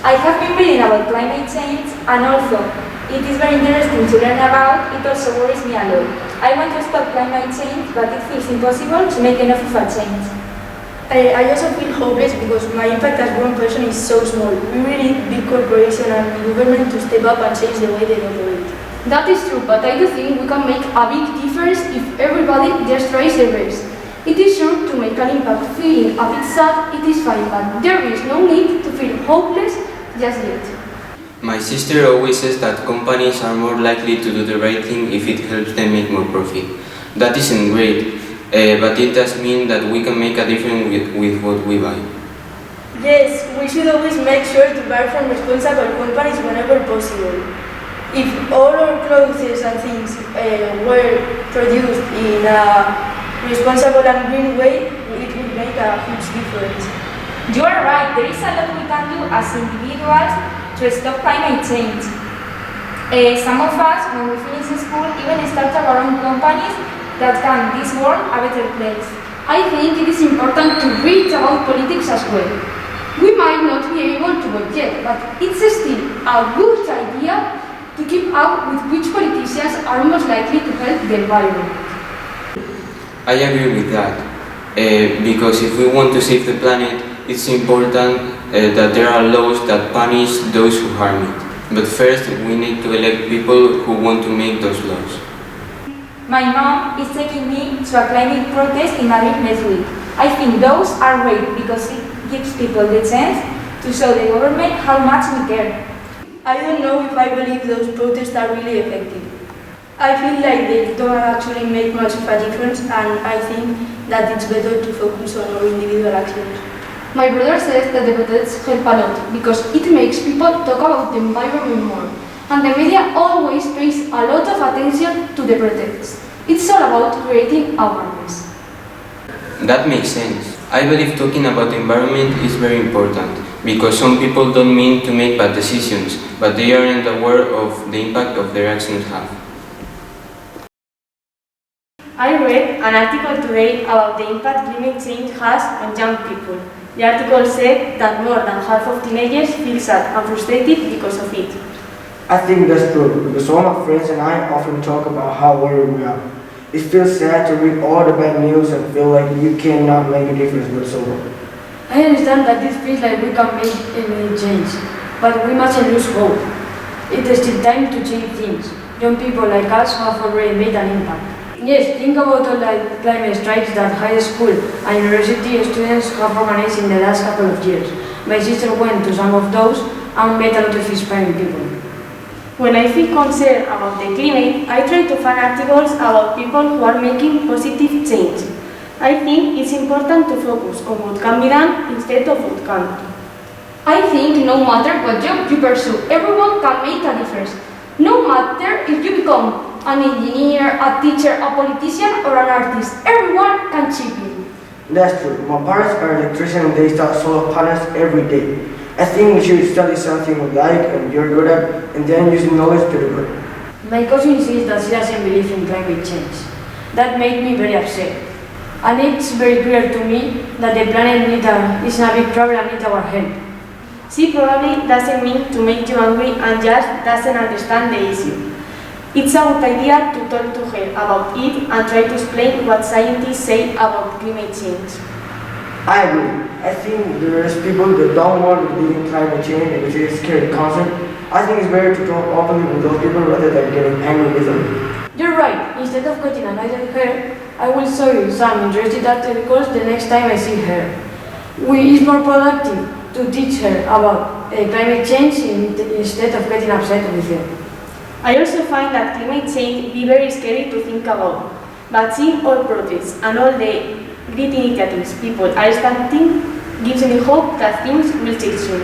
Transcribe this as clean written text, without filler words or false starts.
I have been reading about climate change, and also it is very interesting to learn about. It also worries me a lot. I want to stop climate change, but it feels impossible to make enough of a change. I also feel hopeless because my impact as one person is so small. We really need big corporations and government to step up and change the way they operate. That is true, but I do think we can make a big difference if everybody just tries their best. It is sure to make an impact. Feeling a bit sad, it is fine, but there is no need to feel hopeless just yet. My sister always says that companies are more likely to do the right thing if it helps them make more profit. That isn't great, but it does mean that we can make a difference with what we buy. Yes, we should always make sure to buy from responsible companies whenever possible. If all our clothes and things were produced in a responsible and green way, it would make a huge difference. You are right, there is a lot we can do as individuals to stop climate change. Some of us, when we finish school, even start our own companies that can make this world a better place. I think it is important to read about politics as well. We might not be able to vote yet, but it's still a good idea to keep up with which politicians are most likely to help the environment. I agree with that, because if we want to save the planet, it's important that there are laws that punish those who harm it. But first, we need to elect people who want to make those laws. My mom is taking me to a climate protest in Madrid next week. I think those are great because it gives people the chance to show the government how much we care. I don't know if I believe those protests are really effective. I feel like they don't actually make much of a difference, and I think that it's better to focus on our individual actions. My brother says that the protests help a lot because it makes people talk about the environment more. And the media always pays a lot of attention to the protests. It's all about creating awareness. That makes sense. I believe talking about the environment is very important because some people don't mean to make bad decisions, but they aren't aware of the impact of their actions have. I read an article today about the impact climate change has on young people. The article said that more than half of teenagers feel sad and frustrated because of it. I think that's true, because all my friends and I often talk about how worried we are. It feels sad to read all the bad news and feel like you cannot make a difference whatsoever. I understand that it feels like we can make any change, but we mustn't lose hope. It is still time to change things. Young people like us have already made an impact. Yes, think about all the climate strikes that high school and university students have organized in the last couple of years. My sister went to some of those and met a lot of inspiring people. When I feel concerned about the climate, I try to find articles about people who are making positive change. I think it's important to focus on what can be done instead of what can't. I think no matter what job you pursue, everyone can make a difference. No matter if you become an engineer, a teacher, a politician, or an artist, everyone can chip in. That's true. My parents are electricians and they start solar panels every day. I think we should study something we like and you're good at, and then use knowledge to do it. My cousin says that she doesn't believe in climate change. That made me very upset. And it's very clear to me that the planet is a big problem, needs our help. She probably doesn't mean to make you angry and just doesn't understand the issue. It's a good idea to talk to her about it and try to explain what scientists say about climate change. I agree. I think there's people that don't want to believe in climate change and which is scared constant. I think it's better to talk openly with those people rather than getting angry with them. You're right. Instead of getting annoyed at her, I will show you some interesting articles the next time I see her. It's more productive to teach her about climate change instead of getting upset with her. I also find that climate change be very scary to think about, but seeing all protests and all the great initiatives people are starting gives me hope that things will change soon.